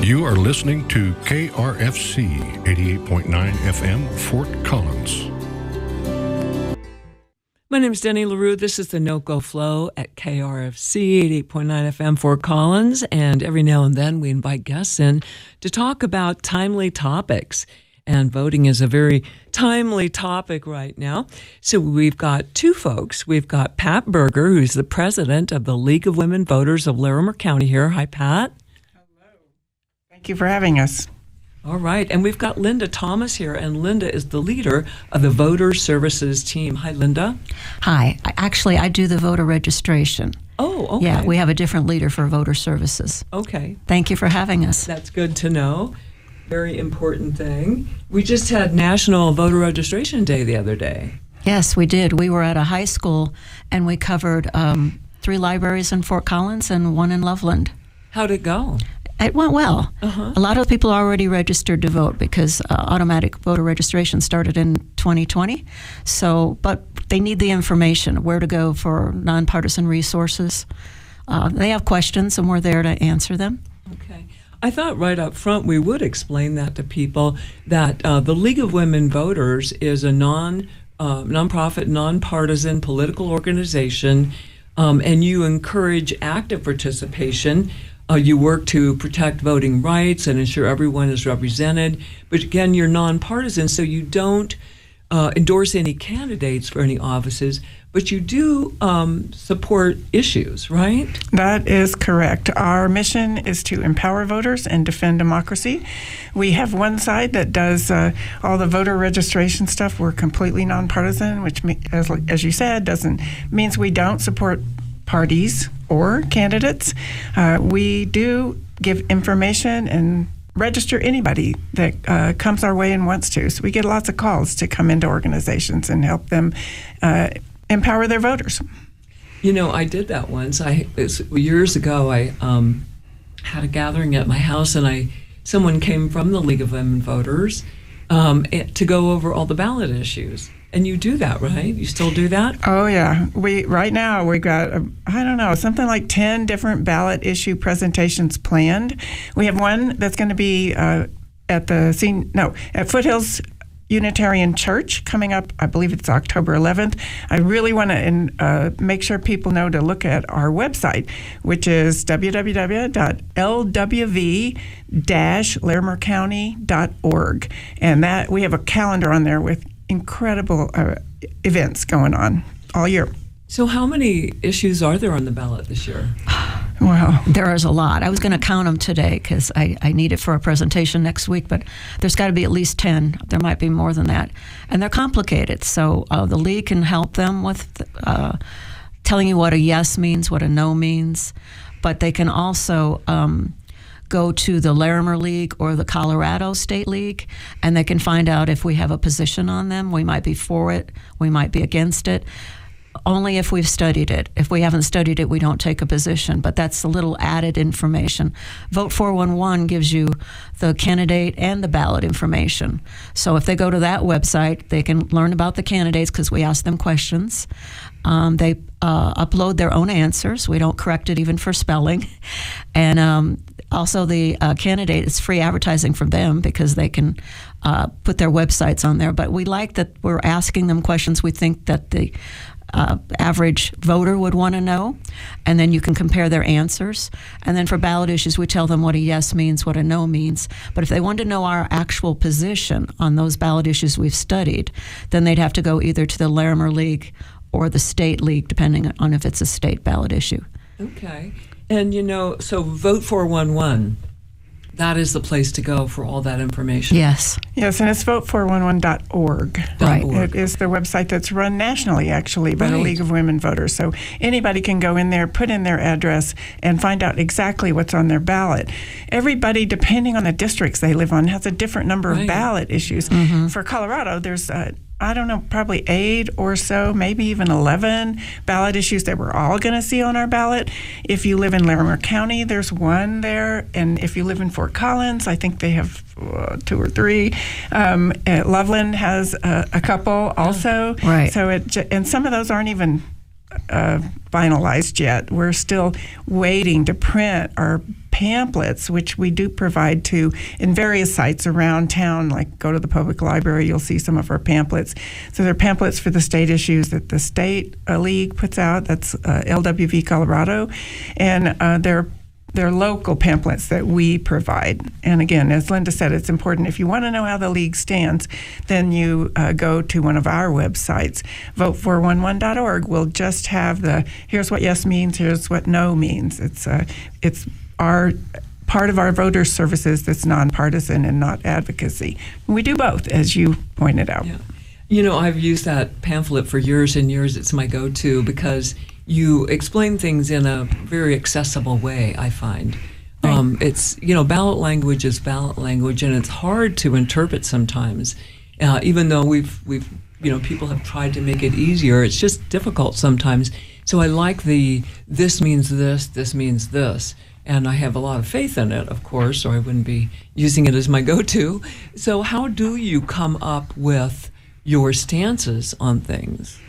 You are listening to KRFC 88.9 FM, Fort Collins. My name is Denny LaRue. This is the No-Go Flow at KRFC 88.9 FM, Fort Collins. And every now and then we invite guests in to talk about timely topics. And voting is a very timely topic right now. So we've got two folks. We've got Pat Berger, who's the president of the League of Women Voters of Larimer County here. Hi, Pat. Hello. Thank you for having us. All right. And we've got Linda Thomas here, and Linda is the leader of the Voter Services team. Hi, Linda. Hi. I do the voter registration. Oh, okay. Yeah, we have a different leader for voter services. Okay. Thank you for having us. That's good to know. Very important thing. We just had National Voter Registration Day the other day. Yes, we did. We were at a high school, and we covered 3 libraries in Fort Collins and 1 in Loveland. How'd it go? It went well. Uh-huh. A lot of people are already registered to vote because automatic voter registration started in 2020. But they need the information, where to go for nonpartisan resources. They have questions, and we're there to answer them. Okay. I thought right up front we would explain that to people, that the League of Women Voters is a nonprofit, nonpartisan political organization, and you encourage active participation. You work to protect voting rights and ensure everyone is represented. But again, you're nonpartisan, so you don't endorse any candidates for any offices, but you do support issues, right? That is correct. Our mission is to empower voters and defend democracy. We have one side that does all the voter registration stuff. We're completely nonpartisan, which, as you said, means we don't support parties or candidates. We do give information and register anybody that comes our way and wants to. So we get lots of calls to come into organizations and help them empower their voters. You know, I did that once. Years ago, I had a gathering at my house, and someone came from the League of Women Voters to go over all the ballot issues. And you do that, right? You still do that? Oh, yeah. Right now we got, something like 10 different ballot issue presentations planned. We have one that's going to be at Foothills Unitarian Church coming up. I believe it's October 11th. I really want to make sure people know to look at our website, which is www.lwv-larimercounty.org. And that we have a calendar on there with incredible events going on all year. So how many issues are there on the ballot this year? Well, there is a lot. I was going to count them today because I need it for a presentation next week, but there's got to be at least 10. There might be more than that. And they're complicated, so the League can help them with telling you what a yes means, what a no means, but they can also go to the Larimer League or the Colorado State League, and they can find out if we have a position on them. We might be for it, we might be against it, only if we've studied it. If we haven't studied it, we don't take a position, but that's a little added information. Vote 411 gives you the candidate and the ballot information. So if they go to that website, they can learn about the candidates because we ask them questions. They upload their own answers. We don't correct it even for spelling. And also, the candidate, it's free advertising for them because they can put their websites on there. But we like that we're asking them questions we think that the average voter would want to know, and then you can compare their answers. And then for ballot issues, we tell them what a yes means, what a no means. But if they want to know our actual position on those ballot issues we've studied, then they'd have to go either to the Larimer League or the State League, depending on if it's a state ballot issue. Okay. And, so Vote 411, that is the place to go for all that information. Yes. Yes, and it's vote411.org. Right. It is the website that's run nationally, actually, by the League of Women Voters. So anybody can go in there, put in their address, and find out exactly what's on their ballot. Everybody, depending on the districts they live on, has a different number of ballot issues. Mm-hmm. For Colorado, there's probably 8 or so, maybe even 11 ballot issues that we're all going to see on our ballot. If you live in Larimer County, there's 1 there. And if you live in Fort Collins, I think they have 2 or 3. Loveland has a couple also. Right. So and some of those aren't even finalized yet. We're still waiting to print our pamphlets, which we do provide to in various sites around town, like go to the public library, you'll see some of our pamphlets. So they're pamphlets for the state issues that the state league puts out. That's LWV Colorado. And they're local pamphlets that we provide. And again, as Linda said, it's important. If you want to know how the league stands, then you go to one of our websites. Vote411.org will just have here's what yes means, here's what no means. It's our part of our voter services that's nonpartisan and not advocacy. We do both, as you pointed out. Yeah. I've used that pamphlet for years and years. It's my go-to because you explain things in a very accessible way, I find. Right. It's, ballot language is ballot language, and it's hard to interpret sometimes. Even though we've people have tried to make it easier, it's just difficult sometimes. So I like this means this means this. And I have a lot of faith in it, of course, or I wouldn't be using it as my go-to. So how do you come up with your stances on things?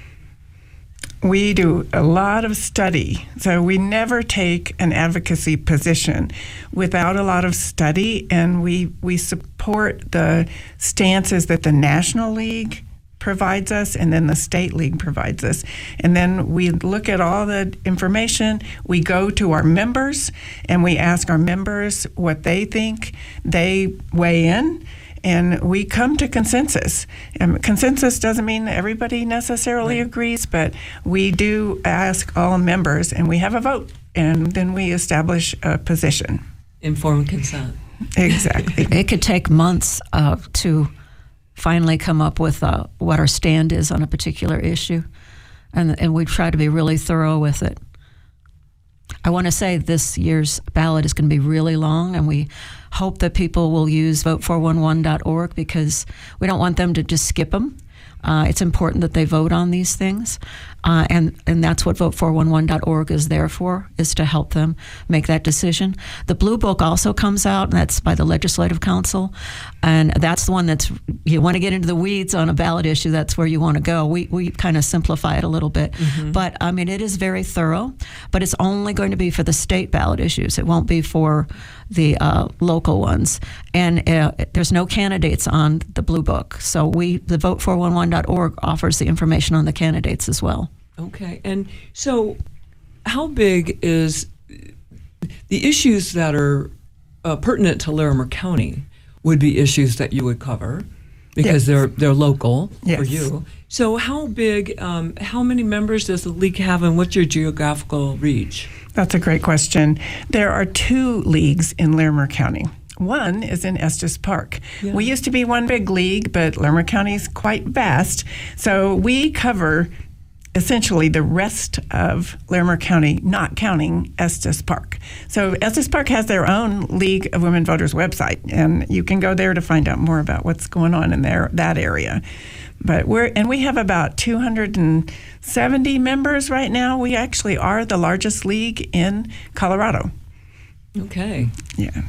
We do a lot of study. So we never take an advocacy position without a lot of study, and we support the stances that the National League provides us and then the State League provides us. And then we look at all the information. We go to our members and we ask our members what they think. They weigh in. And we come to consensus. Consensus doesn't mean everybody necessarily agrees, but we do ask all members, and we have a vote, and then we establish a position. Informed consent. Exactly. It could take months to finally come up with what our stand is on a particular issue, and we try to be really thorough with it. I want to say this year's ballot is going to be really long, and we hope that people will use vote411.org because we don't want them to just skip them. It's important that they vote on these things, and that's what vote411.org is there for, is to help them make that decision. The Blue Book also comes out, and that's by the Legislative Council, and that's the one that's, you want to get into the weeds on a ballot issue, that's where you want to go. We kind of simplify it a little bit, but I mean, it is very thorough, but it's only going to be for the state ballot issues. It won't be for the local ones, and there's no candidates on the Blue Book, so the vote411.org offers the information on the candidates as well. Okay, and so how big is the issues that are pertinent to Larimer County would be issues that you would cover because they're local for you. So how big, how many members does the league have, and what's your geographical reach? That's a great question. There are 2 leagues in Larimer County. One is in Estes Park. Yeah. We used to be one big league, but Larimer County is quite vast. So we cover essentially the rest of Larimer County, not counting Estes Park. So Estes Park has their own League of Women Voters website, and you can go there to find out more about what's going on in that area. But we have about 270 members right now. We actually are the largest league in Colorado. Okay. Yeah.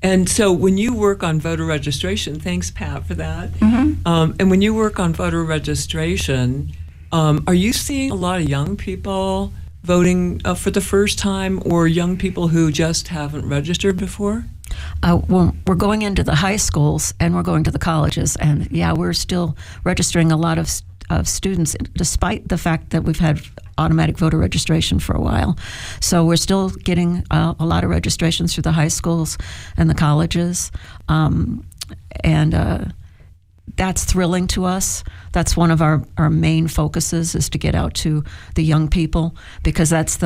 And so when you work on voter registration, thanks, Pat, for that. Mm-hmm. And when you work on voter registration, are you seeing a lot of young people voting for the first time, or young people who just haven't registered before? Well, we're going into the high schools and we're going to the colleges, and we're still registering a lot of students, despite the fact that we've had automatic voter registration for a while. So we're still getting a lot of registrations through the high schools and the colleges, and that's thrilling to us. That's one of our main focuses, is to get out to the young people, because that's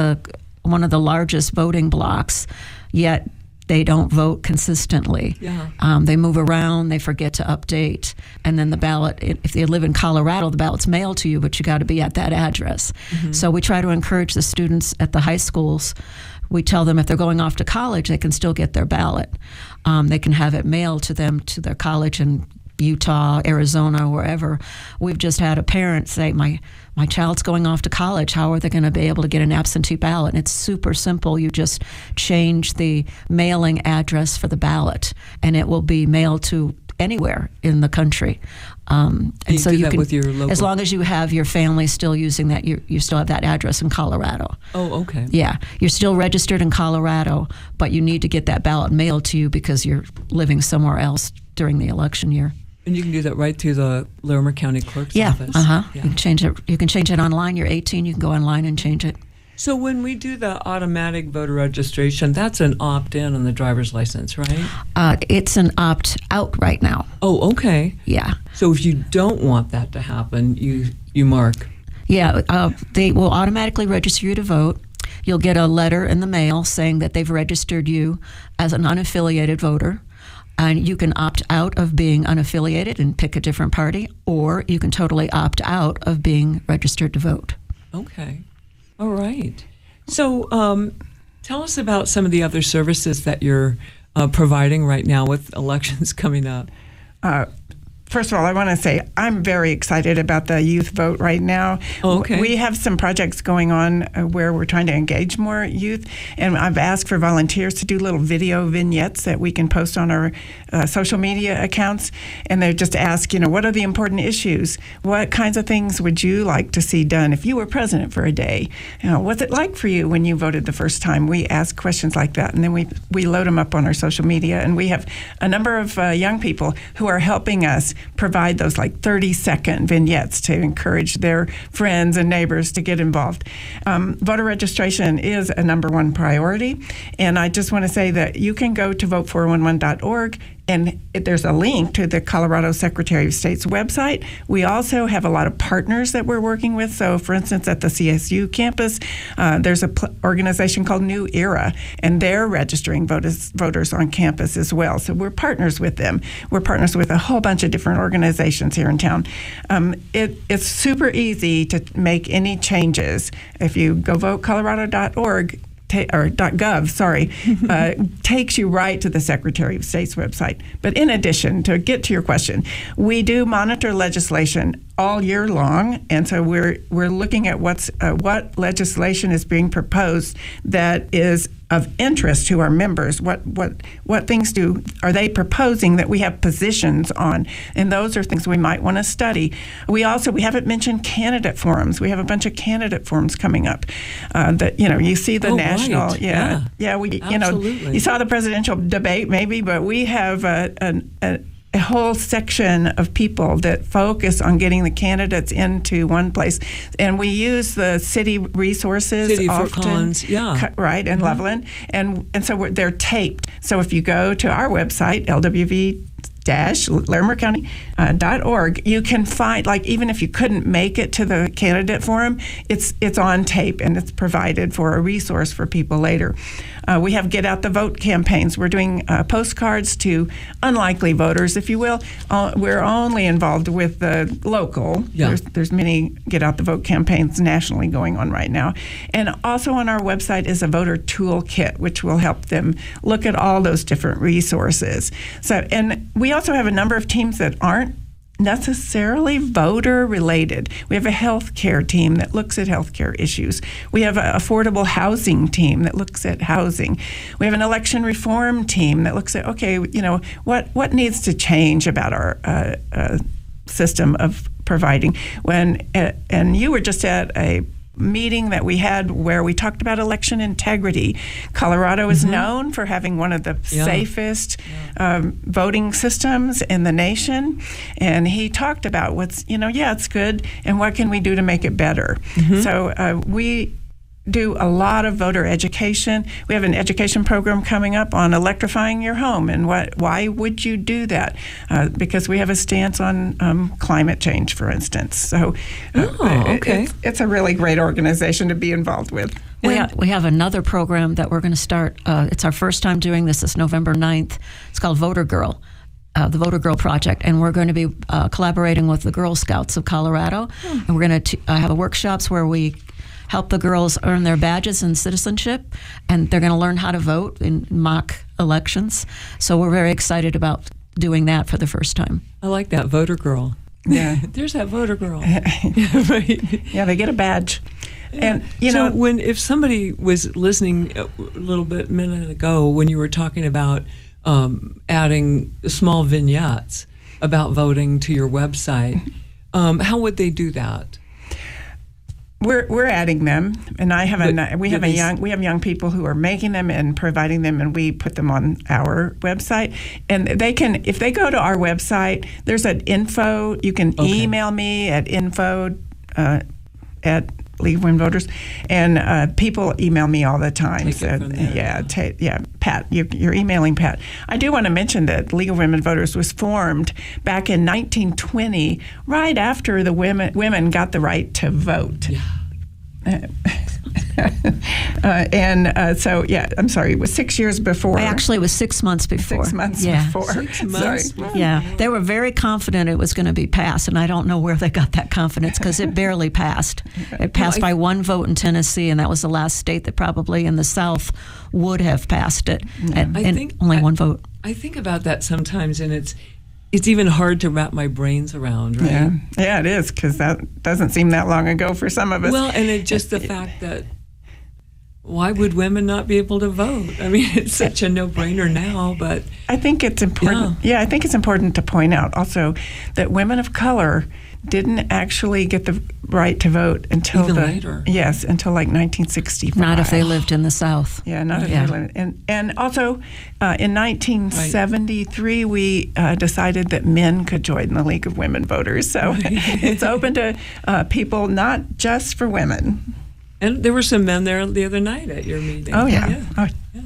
one of the largest voting blocks, yet they don't vote consistently. Yeah. They move around, they forget to update, and then the ballot, if they live in Colorado, the ballot's mailed to you, but you got to be at that address. Mm-hmm. So we try to encourage the students at the high schools. We tell them if they're going off to college, they can still get their ballot. They can have it mailed to them to their college in Utah, Arizona, wherever. We've just had a parent say, my child's going off to college. How are they going to be able to get an absentee ballot? And it's super simple. You just change the mailing address for the ballot, and it will be mailed to anywhere in the country. And so you can, with your local, as long as you have your family still using that, you still have that address in Colorado. Oh, okay. Yeah, you're still registered in Colorado, but you need to get that ballot mailed to you because you're living somewhere else during the election year. And you can do that right through the Larimer County Clerk's office. Yeah. You can change it. You can change it online. You're 18. You can go online and change it. So when we do the automatic voter registration, that's an opt-in on the driver's license, right? It's an opt-out right now. Oh, okay. Yeah. So if you don't want that to happen, you mark. Yeah, they will automatically register you to vote. You'll get a letter in the mail saying that they've registered you as an unaffiliated voter. And you can opt out of being unaffiliated and pick a different party, or you can totally opt out of being registered to vote. Okay. All right. So tell us about some of the other services that you're providing right now with elections coming up. First of all, I want to say I'm very excited about the youth vote right now. Oh, okay. We have some projects going on where we're trying to engage more youth, and I've asked for volunteers to do little video vignettes that we can post on our social media accounts, and they just ask, what are the important issues? What kinds of things would you like to see done if you were president for a day? What's it like for you when you voted the first time? We ask questions like that, and then we load them up on our social media, and we have a number of young people who are helping us provide those 30-second vignettes to encourage their friends and neighbors to get involved. Voter registration is a number one priority, and I just want to say that you can go to vote411.org, and there's a link to the Colorado Secretary of State's website. We also have a lot of partners that we're working with. So, for instance, at the CSU campus, there's an organization called New Era, and they're registering voters on campus as well. So we're partners with them. We're partners with a whole bunch of different organizations here in town. It's super easy to make any changes. If you go votecolorado.org, or .gov, takes you right to the Secretary of State's website. But in addition, to get to your question, we do monitor legislation all year long, and so we're looking at what legislation is being proposed that is of interest to our members. What things are they proposing that we have positions on? And those are things we might want to study. We haven't mentioned candidate forums. We have a bunch of candidate forums coming up. That you see the national, right. Yeah. We Absolutely. you saw the presidential debate maybe, but we have a whole section of people that focus on getting the candidates into one place, and we use the city resources Fort Collins, right, in Loveland, and so they're taped. So if you go to our website, LWV-LarimerCounty.org, you can find, even if you couldn't make it to the candidate forum, it's on tape and it's provided for a resource for people later. We have Get Out the Vote campaigns. We're doing postcards to unlikely voters, if you will. We're only involved with the local. Yeah. There's many Get Out the Vote campaigns nationally going on right now. And also on our website is a voter toolkit, which will help them look at all those different resources. And we also have a number of teams that aren't necessarily voter related. We have a healthcare team that looks at healthcare issues. We have an affordable housing team that looks at housing. We have an election reform team that looks at, what needs to change about our system of providing. And you were just at a meeting that we had where we talked about election integrity. Colorado is known for having one of the safest voting systems in the nation, and he talked about it's good, and what can we do to make it better. So we do a lot of voter education. We have an education program coming up on electrifying your home, and why would you do that? Because we have a stance on climate change, for instance. So okay. It's a really great organization to be involved with. We have another program that we're going to start. It's our first time doing this. It's November 9th. It's called Voter Girl. The Voter Girl Project, and we're going to be collaborating with the Girl Scouts of Colorado, and we're going to have workshops where we help the girls earn their badges in citizenship, and they're going to learn how to vote in mock elections. So we're very excited about doing that for the first time. I like that, Voter Girl. Yeah. There's that Voter Girl. Right. Yeah, they get a badge. And if somebody was listening a minute ago when you were talking about adding small vignettes, about voting to your website, how would they do that? We're adding them, and we have young people who are making them and providing them, and we put them on our website. And they can, if they go to our website, there's an info. You can email me at info at League of Women Voters, and people email me all the time. Pat, you're emailing Pat. I do want to mention that League of Women Voters was formed back in 1920, right after the women got the right to vote. Yeah. I'm sorry, it was 6 years before. Actually, it was 6 months before. 6 months before. 6 months Sorry. Yeah, they were very confident it was going to be passed, and I don't know where they got that confidence because it barely passed. It passed by one vote in Tennessee, and that was the last state that probably in the South would have passed it, and only one vote. I think about that sometimes, and it's even hard to wrap my brains around, right? Yeah, it is, because that doesn't seem that long ago for some of us. Well, and it's just the fact that why would women not be able to vote? I mean, it's such a no-brainer now, but I think it's important. Yeah, I think it's important to point out also that women of color didn't actually get the right to vote until later. Yes, until like 1965. Not if they lived in the South. Yeah, not if they lived. And also in 1973 we decided that men could join the League of Women Voters. So it's open to people, not just for women. And there were some men there the other night at your meeting. Oh, yeah.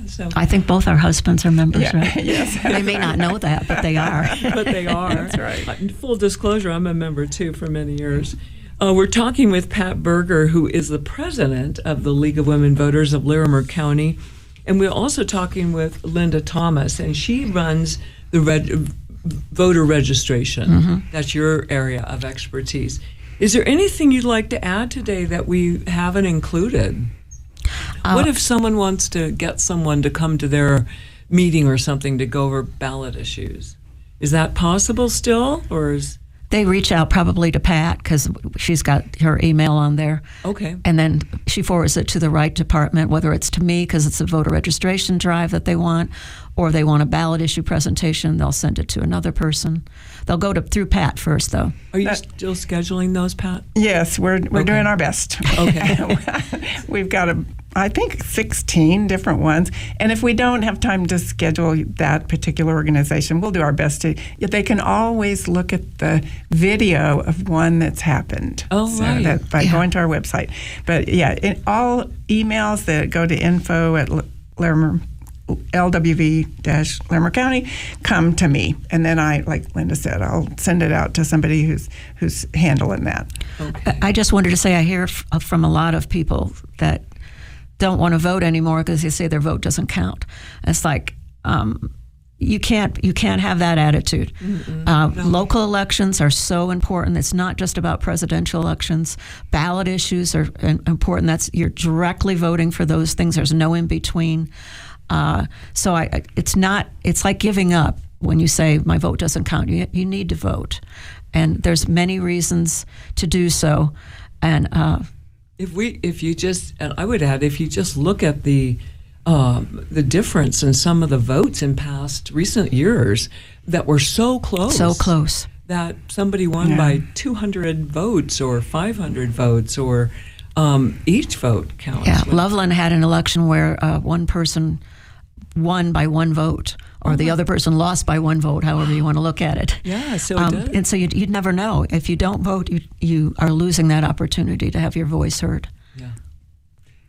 So I think both our husbands are members, right? Yes. They may not know that, but they are. But they are. That's right. Full disclosure, I'm a member, too, for many years. We're talking with Pat Berger, who is the president of the League of Women Voters of Larimer County. And we're also talking with Linda Thomas, and she runs the voter registration. Mm-hmm. That's your area of expertise. Is there anything you'd like to add today that we haven't included? What if someone wants to get someone to come to their meeting or something to go over ballot issues? Is that possible still, or is... They reach out probably to Pat because she's got her email on there. Okay. And then she forwards it to the right department, whether it's to me because it's a voter registration drive that they want, or they want a ballot issue presentation, they'll send it to another person. They'll go through Pat first, though. Are you still scheduling those, Pat? Yes, we're doing our best. Okay. We've got I think 16 different ones. And if we don't have time to schedule that particular organization, we'll do our best to. They can always look at the video of one that's happened. Oh, right. By going to our website. But all emails that go to info at Larimer, LWV-Larimer County, come to me. And then I, like Linda said, I'll send it out to somebody who's handling that. Okay. I just wanted to say I hear from a lot of people that don't want to vote anymore because they say their vote doesn't count. It's like you can't have that attitude. No. Local elections are so important. It's not just about presidential elections. Ballot issues are important. You're directly voting for those things. There's no in between. It's like giving up when you say my vote doesn't count. You need to vote, and there's many reasons to do so. And if you just look at the difference in some of the votes in past recent years that were so close that somebody won by 200 votes or 500 votes or each vote counts. Yeah, Loveland had an election where one person won by one vote, or the other person lost by one vote, however you want to look at it. Yeah, so it did. And so you'd never know. If you don't vote, you are losing that opportunity to have your voice heard. Yeah.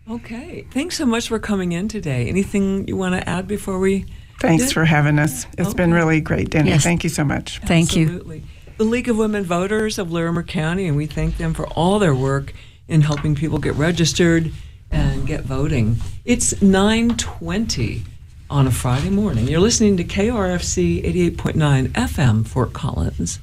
Okay. Thanks so much for coming in today. Anything you want to add before we... Thanks for having us. It's been really great, Denny. Yes. Thank you so much. Thank you. Absolutely. The League of Women Voters of Larimer County, and we thank them for all their work in helping people get registered and get voting. It's 9:20 on a Friday morning. You're listening to KRFC 88.9 FM, Fort Collins.